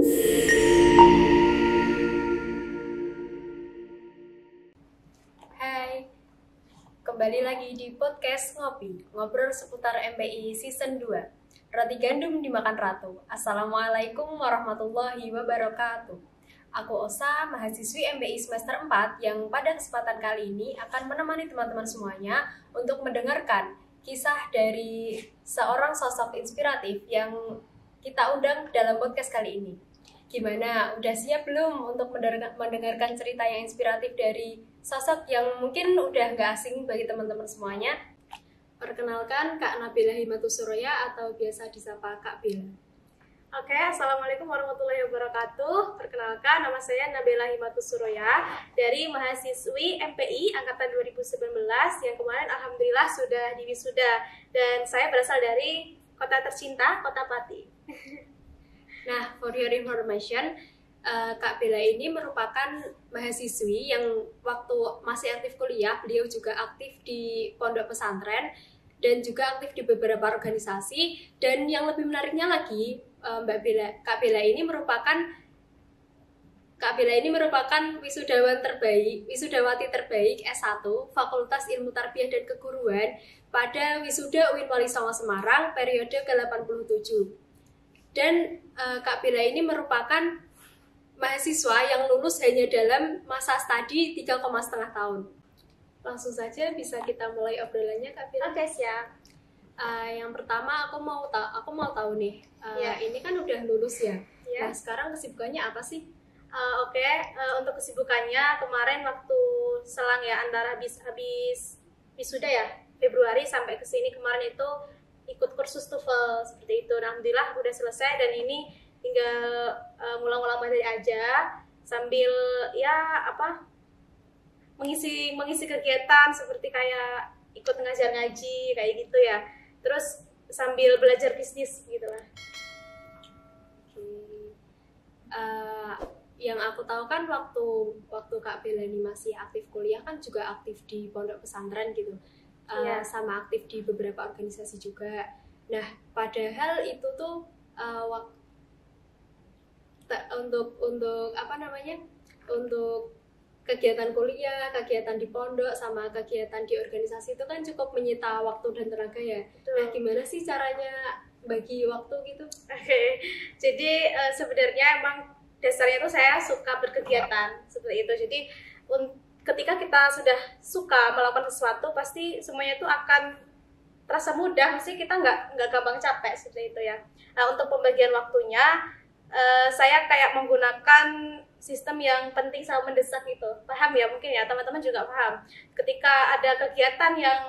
Hai, kembali lagi di podcast Ngopi, ngobrol seputar MPI Season 2. Roti gandum dimakan ratu. Assalamualaikum warahmatullahi wabarakatuh. Aku Osa, mahasiswi MPI semester 4 yang pada kesempatan kali ini akan menemani teman-teman semuanya untuk mendengarkan kisah dari seorang sosok inspiratif yang kita undang dalam podcast kali ini. Gimana? Udah siap belum untuk mendengarkan cerita yang inspiratif dari sosok yang mungkin udah nggak asing bagi teman-teman semuanya? Perkenalkan, Kak Nabila Himatus Suroya atau biasa disapa Kak Bila. Oke, Assalamualaikum warahmatullahi wabarakatuh. Perkenalkan, nama saya Nabila Himatus Suroya dari mahasiswi MPI Angkatan 2019 yang kemarin Alhamdulillah sudah diwisuda. Dan saya berasal dari kota tercinta, Kota Pati. Nah, for your information, Kak Bella ini merupakan mahasiswi yang waktu masih aktif kuliah, beliau juga aktif di pondok pesantren dan juga aktif di beberapa organisasi. Dan yang lebih menariknya lagi, Kak Bella ini merupakan wisudawati terbaik S1 Fakultas Ilmu Tarbiyah dan Keguruan pada wisuda UIN Wali Songo Semarang periode ke-87. Dan Kak Bella ini merupakan mahasiswa yang lulus hanya dalam masa studi 3,5 tahun. Langsung saja bisa kita mulai obrolannya, Kak Bella. Oke, siap. Yang pertama aku mau tahu nih, ini kan udah lulus ya. Nah, sekarang kesibukannya apa sih? Untuk kesibukannya kemarin waktu selang ya antara habis wisuda ya Februari sampai ke sini kemarin itu ikut kursus TOEFL seperti itu. Alhamdulillah udah selesai dan ini tinggal ngulang-ngulang materi aja sambil mengisi kegiatan seperti kayak ikut ngajar ngaji kayak gitu ya. Terus sambil belajar bisnis gitu lah. Yang aku tahu kan waktu Kak Bella ini masih aktif kuliah kan juga aktif di pondok pesantren gitu. Sama aktif di beberapa organisasi juga. Nah, padahal itu tuh untuk kegiatan kuliah, kegiatan di pondok, sama kegiatan di organisasi itu kan cukup menyita waktu dan tenaga ya. Betul. Nah, gimana sih caranya bagi waktu gitu? Jadi sebenarnya emang dasarnya tuh saya suka berkegiatan seperti itu. Jadi ketika kita sudah suka melakukan sesuatu pasti semuanya itu akan terasa mudah, mesti kita nggak gampang capek seperti itu ya. Nah, untuk pembagian waktunya saya kayak menggunakan sistem yang penting sama mendesak gitu. Paham ya mungkin ya, teman-teman juga paham. Ketika ada kegiatan yang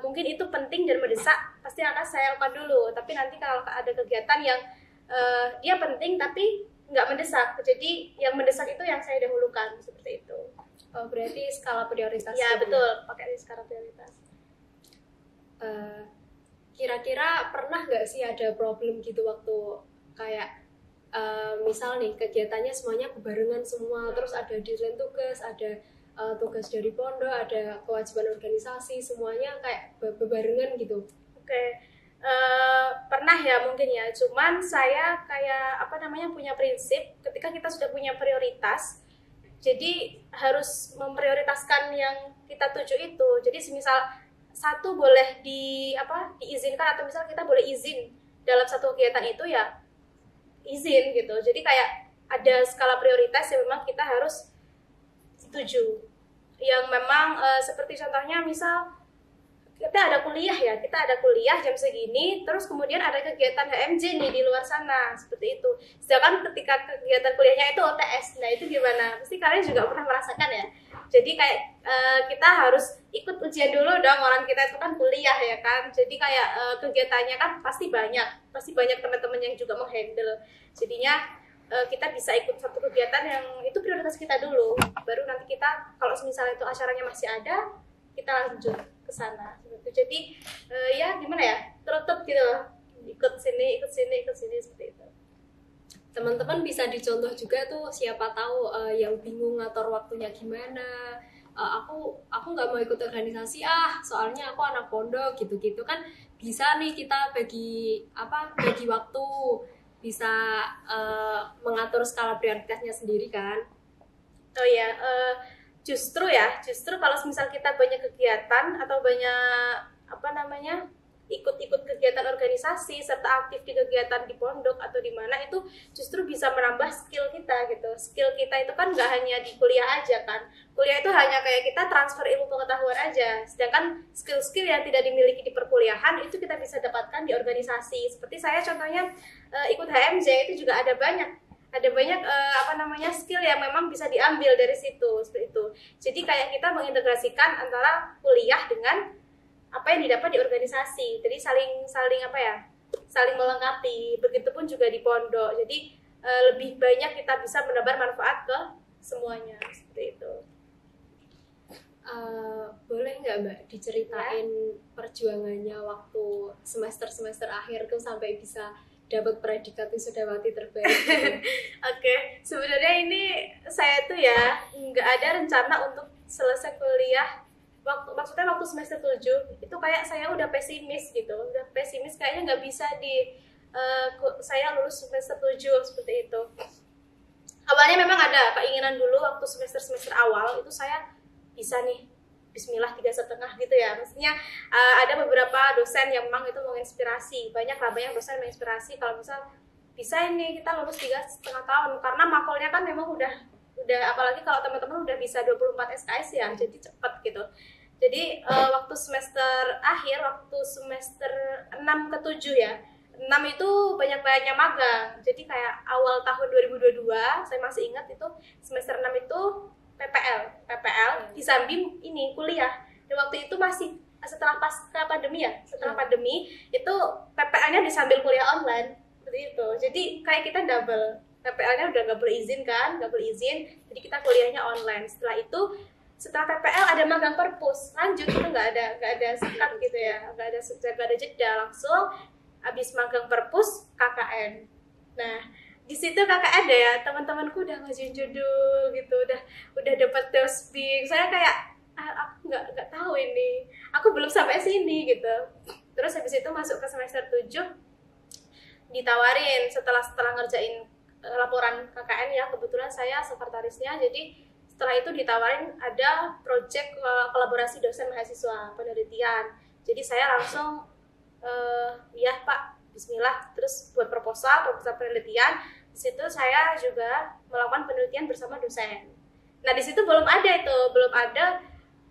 mungkin itu penting dan mendesak, pasti akan saya lakukan dulu. Tapi nanti kalau ada kegiatan yang dia penting tapi nggak mendesak, jadi yang mendesak itu yang saya dahulukan seperti itu. Oh, berarti skala prioritas. Ya, betul, pakai skala prioritas. Kira-kira pernah nggak sih ada problem gitu waktu kayak misal nih kegiatannya semuanya bebarengan semua, terus ada deadline tugas, ada tugas dari pondok, ada kewajiban organisasi, semuanya kayak bebarengan gitu? Pernah ya mungkin ya, cuman saya kayak punya prinsip ketika kita sudah punya prioritas, jadi harus memprioritaskan yang kita tuju itu. Jadi semisal satu boleh diizinkan atau misal kita boleh izin dalam satu kegiatan itu ya izin gitu. Jadi kayak ada skala prioritas yang memang kita harus setuju. Yang memang seperti contohnya misal kita ada kuliah jam segini, terus kemudian ada kegiatan HMJ nih di luar sana, seperti itu. Sedangkan ketika kegiatan kuliahnya itu OTS, nah itu gimana? Pasti kalian juga pernah merasakan ya. Jadi kayak kita harus ikut ujian dulu dong, orang kita itu kan kuliah ya kan. Jadi kayak kegiatannya kan pasti banyak teman-teman yang juga menghandle. Jadinya kita bisa ikut satu kegiatan yang itu prioritas kita dulu. Baru nanti kita kalau misalnya itu acaranya masih ada, kita lanjut ke sana. Jadi gimana ya, terutup gitu loh, ikut sini seperti itu. Teman-teman bisa dicontoh juga tuh, siapa tahu yang bingung ngatur waktunya gimana. Aku nggak mau ikut organisasi soalnya aku anak pondok gitu kan, bisa nih kita bagi waktu. bisa mengatur skala prioritasnya sendiri kan. Oh ya, justru kalau misal kita banyak kegiatan atau banyak ikut-ikut kegiatan organisasi serta aktif di kegiatan di pondok atau di mana, itu justru bisa menambah skill kita gitu. Skill kita itu kan nggak hanya di kuliah aja kan. Kuliah itu hanya kayak kita transfer ilmu pengetahuan aja. Sedangkan skill-skill yang tidak dimiliki di perkuliahan itu kita bisa dapatkan di organisasi. Seperti saya contohnya ikut HMJ itu juga ada banyak skill yang memang bisa diambil dari situ, seperti itu. Jadi kayak kita mengintegrasikan antara kuliah dengan apa yang didapat di organisasi. Jadi saling melengkapi. Begitupun juga di pondok. Jadi lebih banyak kita bisa menebar manfaat ke semuanya, seperti itu. Boleh nggak Mbak diceritain perjuangannya waktu semester akhir tuh sampai bisa dapat predikat wisudawati terbaik? Oke, sebenarnya ini saya tuh ya nggak ada rencana untuk selesai kuliah. Maksudnya waktu semester 7 itu kayak saya udah pesimis gitu, kayaknya nggak bisa saya lulus semester 7 seperti itu. Awalnya memang ada keinginan dulu waktu semester awal itu saya bisa nih, bismillah 3,5 gitu ya. Maksudnya ada beberapa dosen yang memang itu menginspirasi, banyak dosen menginspirasi kalau misal bisa ini kita lulus 3,5 tahun, karena makolnya kan memang udah apalagi kalau teman-teman udah bisa 24 SKS ya, jadi cepet gitu. Jadi waktu semester 6 ke 7 ya, 6 itu banyak-banyaknya magang. Jadi kayak awal tahun 2022 saya masih ingat itu semester 6 itu PPL disambi ini kuliah. Dan waktu itu masih setelah pasca pandemi ya, pandemi itu PPL-nya disambil kuliah online seperti itu. Jadi kayak kita double, PPL-nya udah nggak boleh izin, jadi kita kuliahnya online. Setelah PPL ada magang perpus, lanjut itu nggak ada sekat gitu ya, nggak ada jeda, langsung abis magang perpus KKN. Nah di situ KKN deh ya, teman-temanku udah ngajuin judul gitu, udah dapat dosping, saya kayak aku nggak tahu ini, aku belum sampai sini gitu. Terus habis itu masuk ke semester 7 ditawarin setelah ngerjain laporan KKN ya, kebetulan saya sekretarisnya, jadi setelah itu ditawarin ada proyek kolaborasi dosen mahasiswa penelitian. Jadi saya langsung ya Pak, bismillah, terus buat proposal penelitian. Di situ saya juga melakukan penelitian bersama dosen. Nah di situ belum ada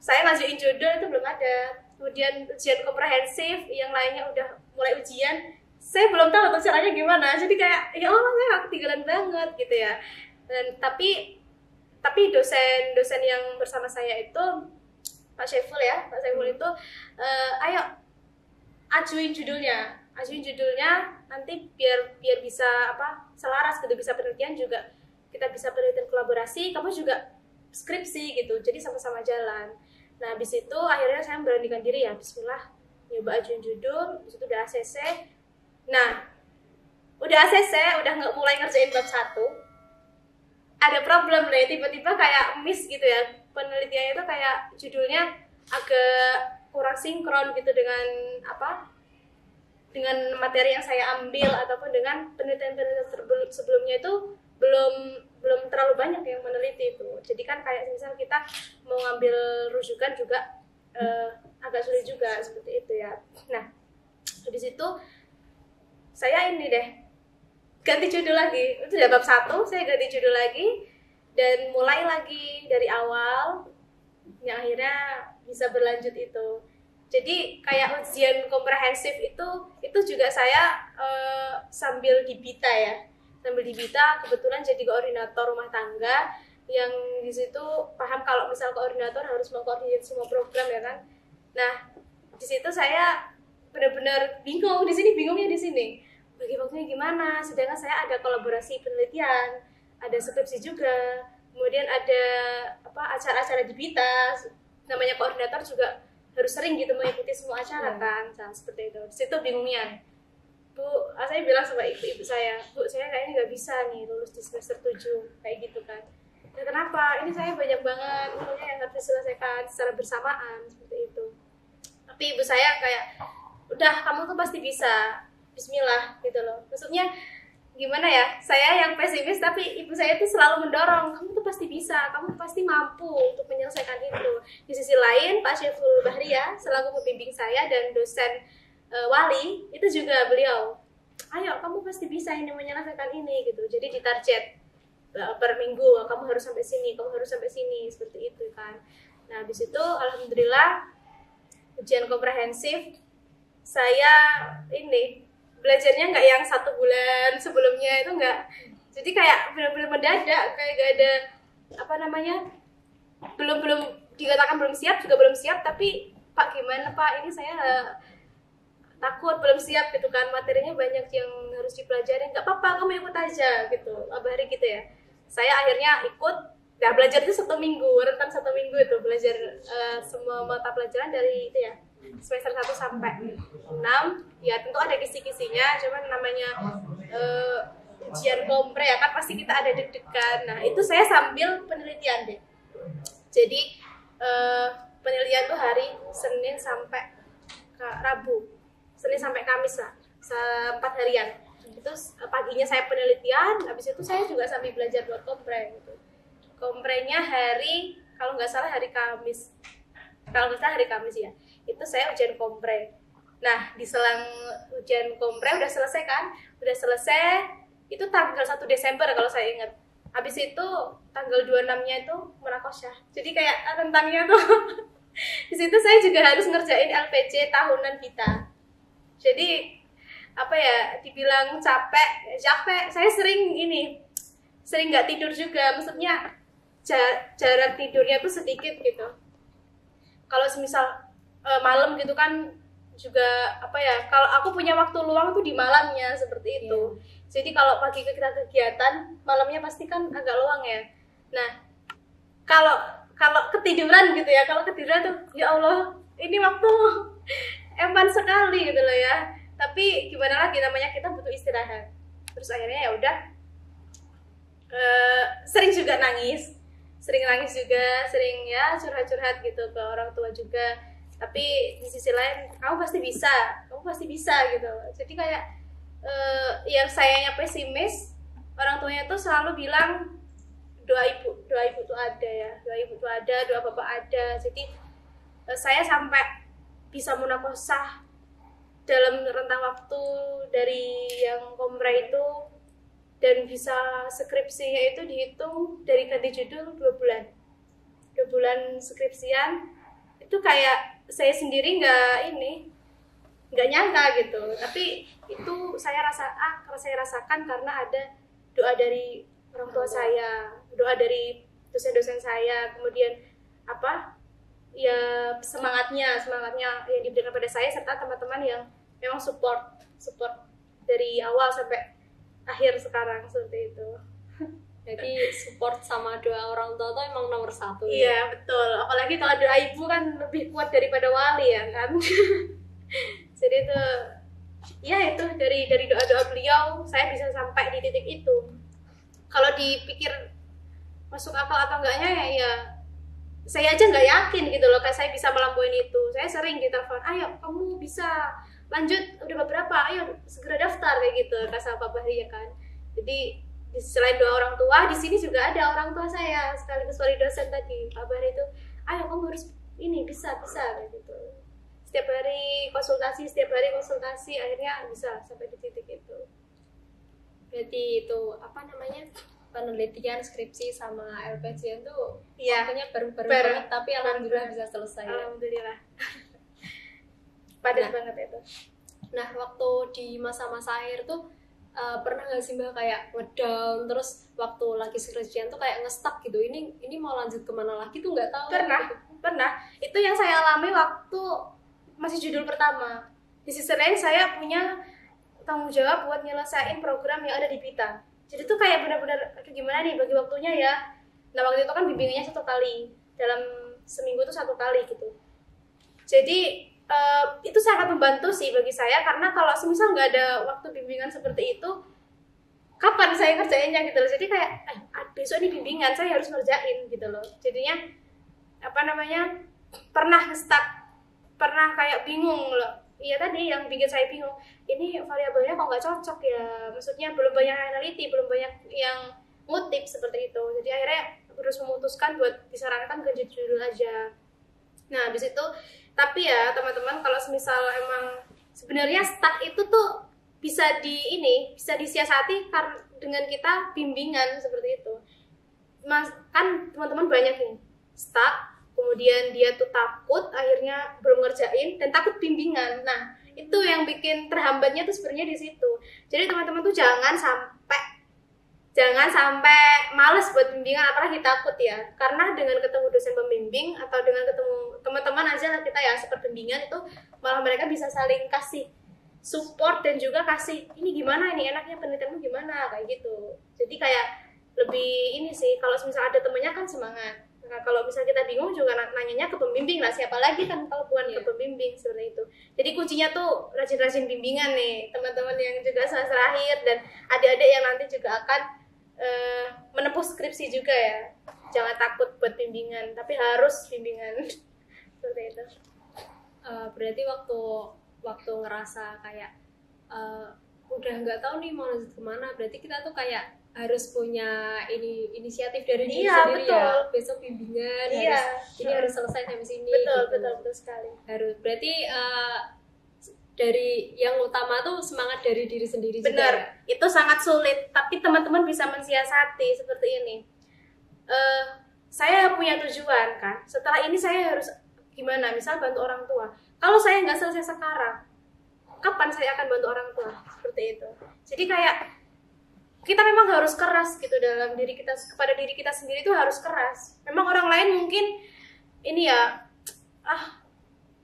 saya ngajuin judul, itu belum ada. Kemudian ujian komprehensif, yang lainnya udah mulai ujian, saya belum tahu tuh caranya gimana. Jadi kayak ya Allah, saya ketinggalan banget gitu ya. Dan tapi dosen yang bersama saya itu Pak Syaiful itu ayo ajuin judulnya nanti biar bisa selaras gitu, bisa penelitian juga, kita bisa penelitian kolaborasi, kamu juga skripsi gitu, jadi sama-sama jalan. Nah habis itu akhirnya saya memberanikan diri ya, bismillah nyoba ajuin judul. Habis itu udah ACC. Nah udah ACC, udah mulai ngerjain bab 1, ada problem nih, tiba-tiba kayak miss gitu ya, penelitiannya itu kayak judulnya agak kurang sinkron gitu dengan materi yang saya ambil, ataupun dengan penelitian sebelumnya itu belum terlalu banyak yang meneliti itu. Jadi kan kayak misal kita mau ngambil rujukan juga agak sulit juga seperti itu ya. Nah habis itu saya ini deh ganti judul lagi, itu udah bab 1, saya ganti judul lagi dan mulai lagi dari awal, yang akhirnya bisa berlanjut itu. Jadi kayak ujian komprehensif itu juga saya sambil dibita ya, kebetulan jadi koordinator rumah tangga, yang di situ paham kalau misal koordinator harus mengkoordinir semua program ya kan. Nah di situ saya benar-benar bingung, bingungnya di sini bagi waktunya gimana, sedangkan saya ada kolaborasi penelitian, ada skripsi juga, kemudian ada acara-acara di BITA, namanya koordinator juga harus sering gitu mengikuti semua acara kan, nah, seperti itu. Di situ bingungnya, Bu, saya bilang sama ibu saya, Bu, saya kayaknya nggak bisa nih lulus di semester 7 kayak gitu kan. Nah, kenapa? Ini saya banyak banget yang harus diselesaikan secara bersamaan seperti itu. Tapi ibu saya kayak, udah kamu tuh pasti bisa, bismillah gitu loh. Maksudnya gimana ya, saya yang pesimis tapi ibu saya tuh selalu mendorong, kamu tuh pasti bisa, kamu pasti mampu untuk menyelesaikan itu. Di sisi lain Pak Syeful Bahria selaku pembimbing saya dan dosen wali itu juga beliau, ayo kamu pasti bisa ini menyelesaikan ini gitu. Jadi ditarget per minggu, kamu harus sampai sini, kamu harus sampai sini, seperti itu kan. Nah habis itu alhamdulillah ujian komprehensif saya ini belajarnya nggak yang 1 bulan sebelumnya, itu nggak. Jadi kayak benar-benar mendadak, kayak gak ada apa namanya, belum dikatakan belum siap juga belum siap, tapi Pak gimana Pak, ini saya takut belum siap gitu kan, materinya banyak yang harus dipelajari. Nggak apa-apa, kamu ikut aja gitu, abari gitu ya. Saya akhirnya ikut. Nah belajar itu 1 minggu, rentan 1 minggu itu belajar semua mata pelajaran dari itu ya, semester 1 sampai 6. Ya tentu ada kisi-kisinya, cuman namanya ujian kompre ya kan, pasti kita ada deg-degan. Nah itu saya sambil penelitian deh. Jadi penelitian tuh hari Senin sampai Rabu, Senin sampai Kamis lah, 4 harian. Itu paginya saya penelitian, habis itu saya juga sambil belajar buat kompre gitu. Komprenya hari, kalau nggak salah hari Kamis, ya, itu saya ujian kompre. Nah di selang ujian kompre udah selesai kan, itu tanggal 1 Desember kalau saya ingat. Habis itu tanggal 26-nya itu munakosyah. Jadi kayak rentangnya tuh di situ saya juga harus ngerjain LPC tahunan kita. Jadi apa ya, dibilang capek, saya sering nggak tidur juga, maksudnya jarak tidurnya tuh sedikit gitu. Kalau semisal malam gitu kan juga apa ya, kalau aku punya waktu luang tuh di malamnya seperti itu. Jadi kalau pagi kita kegiatan, malamnya pasti kan agak luang ya. Nah kalau ketiduran gitu ya, kalau ketiduran tuh ya Allah ini waktu eman sekali gitu loh ya. Tapi gimana lagi, namanya kita butuh istirahat. Terus akhirnya ya udah, sering nangis juga, sering ya curhat-curhat gitu ke orang tua juga. Tapi di sisi lain kamu pasti bisa gitu. Jadi kayak yang sayanya pesimis, orang tuanya tuh selalu bilang doa ibu tuh ada ya, doa bapak ada. Jadi saya sampai bisa munakosah dalam rentang waktu dari yang kompre itu, dan bisa skripsinya itu dihitung dari ganti judul 2 bulan skripsian. Itu kayak saya sendiri nggak nyangka gitu, tapi itu saya rasakan karena ada doa dari orang tua saya, doa dari dosen-dosen saya, kemudian apa ya, semangatnya yang diberikan pada saya, serta teman-teman yang memang support dari awal sampai akhir sekarang, seperti itu. Jadi support sama doa orang tua tuh emang nomor 1. Iya betul, apalagi kalau doa ibu kan lebih kuat daripada wali ya kan. Jadi itu ya, itu dari doa beliau saya bisa sampai di titik itu. Kalau dipikir masuk akal atau enggaknya ya saya aja nggak yakin gitu loh, kayak saya bisa melampaui itu. Saya sering ditelepon, ayo kamu bisa lanjut, udah beberapa, ayo segera daftar, kayak gitu kata Pak Bahri ya kan. Jadi selain doa orang tua, di sini juga ada orang tua saya sekaligus wali dosen tadi, Pak Bahri itu, ayo kamu harus bisa kayak gitu. Setiap hari konsultasi, akhirnya bisa sampai di titik itu. Berarti itu apa namanya, penelitian, skripsi sama LPC itu waktunya baru-baru banget, tapi alhamdulillah bisa selesai. Alhamdulillah. Padat banget itu. Nah waktu di masa-masa akhir tuh pernah nggak sih Mbak kayak ngedown, terus waktu lagi skripsian tuh kayak nge-stuck gitu, ini mau lanjut kemana lagi tuh nggak tahu? Pernah. Itu yang saya alami waktu masih judul pertama. Di sisi lain saya punya tanggung jawab buat nyelesain program yang ada di BITA. Jadi tuh kayak benar-benar gimana nih bagi waktunya ya. Nah waktu itu kan bimbingannya 1 kali, dalam seminggu tuh 1 kali gitu. Jadi itu sangat membantu sih bagi saya, karena kalau semisal nggak ada waktu bimbingan seperti itu, kapan saya kerjainnya gitu loh. Jadi kayak besok ini bimbingan, saya harus ngerjain gitu loh. Jadinya apa namanya, pernah stuck, pernah kayak bingung loh, iya tadi yang bikin saya bingung, ini variabelnya kok nggak cocok ya, maksudnya belum banyak yang neliti, belum banyak yang ngutip seperti itu. Jadi akhirnya harus memutuskan buat disarankan ganti judul aja. Nah habis itu, tapi ya teman-teman, kalau misal emang sebenarnya stuck itu tuh bisa bisa disiasati karena dengan kita bimbingan seperti itu. Mas, kan teman-teman banyak nih stuck, kemudian dia tuh takut, akhirnya belum ngerjain dan takut bimbingan. Nah itu yang bikin terhambatnya tuh sebenarnya di situ. Jadi teman-teman tuh jangan sampai males buat bimbingan, apalagi takut ya. Karena dengan ketemu dosen pembimbing atau dengan ketemu teman-teman aja lah kita ya seperbimbingan, itu malah mereka bisa saling kasih support dan juga kasih ini gimana, ini enaknya penelitianmu gimana, kayak gitu. Jadi kayak lebih ini sih, kalau misalnya ada temennya kan semangat. Nah, kalau misalnya kita bingung juga nanyanya ke pembimbing lah, siapa lagi kan kalau bukan ke pembimbing, seperti itu. Jadi kuncinya tuh rajin-rajin bimbingan nih teman-teman yang juga semester akhir dan adik-adik yang nanti juga akan menempuh skripsi juga ya. Jangan takut buat bimbingan, tapi harus bimbingan. Seperti itu. Berarti waktu ngerasa kayak udah nggak tahu nih mau lanjut kemana, berarti kita tuh kayak harus punya inisiatif dari diri sendiri, betul. Ya besok bimbingan ini harus selesai sampai sini, betul sekali. Harus berarti dari yang utama tuh semangat dari diri sendiri. Benar, juga. Itu sangat sulit, tapi teman-teman bisa mensiasati seperti ini. Saya punya tujuan kan, setelah ini saya harus gimana, misal bantu orang tua. Kalau saya nggak selesai sekarang, kapan saya akan bantu orang tua? Seperti itu. Jadi kayak kita memang harus keras gitu dalam diri kita, kepada diri kita sendiri itu harus keras. Memang orang lain mungkin ini ya,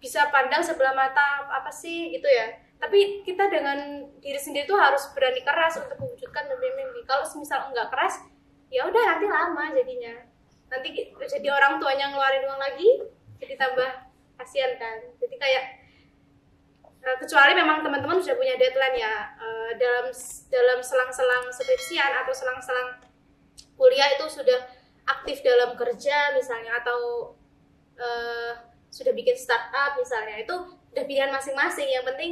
bisa pandang sebelah mata apa sih gitu ya. Tapi kita dengan diri sendiri tuh harus berani keras untuk mewujudkan mimpi-mimpi. Kalau misal enggak keras, ya udah nanti lama jadinya. Nanti jadi orang tuanya ngeluarin uang lagi, jadi tambah kasihan kan. Jadi kayak kecuali memang teman-teman sudah punya deadline ya, dalam selang-selang skripsian atau selang-selang kuliah itu sudah aktif dalam kerja misalnya, atau sudah bikin startup misalnya, itu udah pilihan masing-masing. Yang penting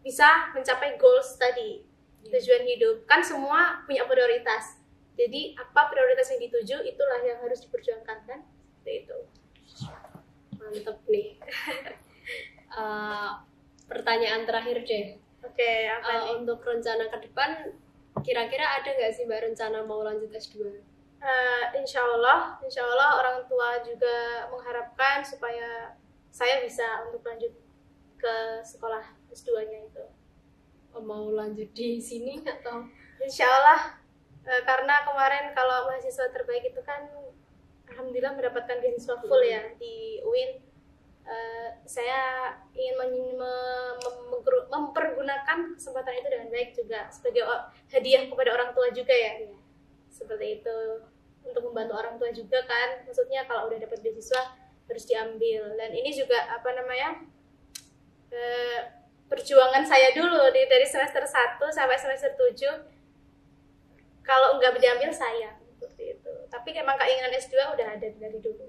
bisa mencapai goals tadi, tujuan hidup. Kan semua punya prioritas. Jadi apa prioritas yang dituju, itulah yang harus diperjuangkan kan. Seperti itu. Mantep nih. Pertanyaan terakhir deh. Oke, apa nih? Untuk rencana ke depan, kira-kira ada nggak sih Mbak rencana mau lanjut S2? Insya Allah orang tua juga mengharapkan supaya saya bisa untuk lanjut ke sekolah S2-nya itu. Mau lanjut di sini atau? Insya Allah, karena kemarin kalau mahasiswa terbaik itu kan alhamdulillah mendapatkan beasiswa full ya di UIN. Saya ingin mempergunakan kesempatan itu dengan baik juga sebagai hadiah kepada orang tua juga ya. Seperti itu, untuk membantu orang tua juga kan, maksudnya kalau udah dapat beasiswa harus diambil. Dan ini juga perjuangan saya dulu dari semester 1 sampai semester 7, kalau nggak diambil sayang, seperti itu. Tapi emang keinginan S2 udah ada dari dulu.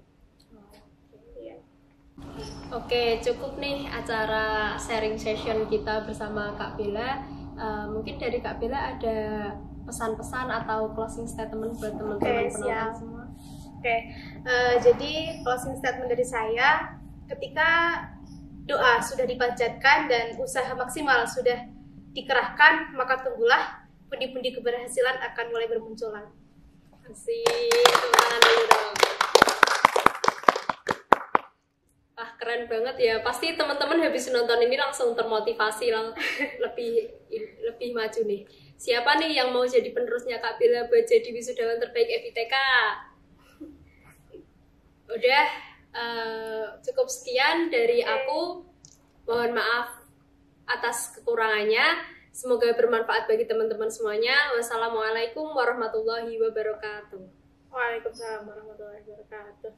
Oke, cukup nih acara sharing session kita bersama Kak Bella. Mungkin dari Kak Bella ada pesan-pesan atau closing statement buat teman-teman penonton semua. Jadi closing statement dari saya, ketika doa sudah dipanjatkan dan usaha maksimal sudah dikerahkan, maka tunggulah pundi-pundi keberhasilan akan mulai bermunculan. Asik, tepuk tangan dulu dong. Keren banget ya. Pasti teman-teman habis nonton ini langsung termotivasi, lebih maju nih. Siapa nih yang mau jadi penerusnya Kak Bella buat jadi wisudawan terbaik FITK? Udah, cukup sekian dari aku. Mohon maaf atas kekurangannya. Semoga bermanfaat bagi teman-teman semuanya. Wassalamualaikum warahmatullahi wabarakatuh. Waalaikumsalam warahmatullahi wabarakatuh.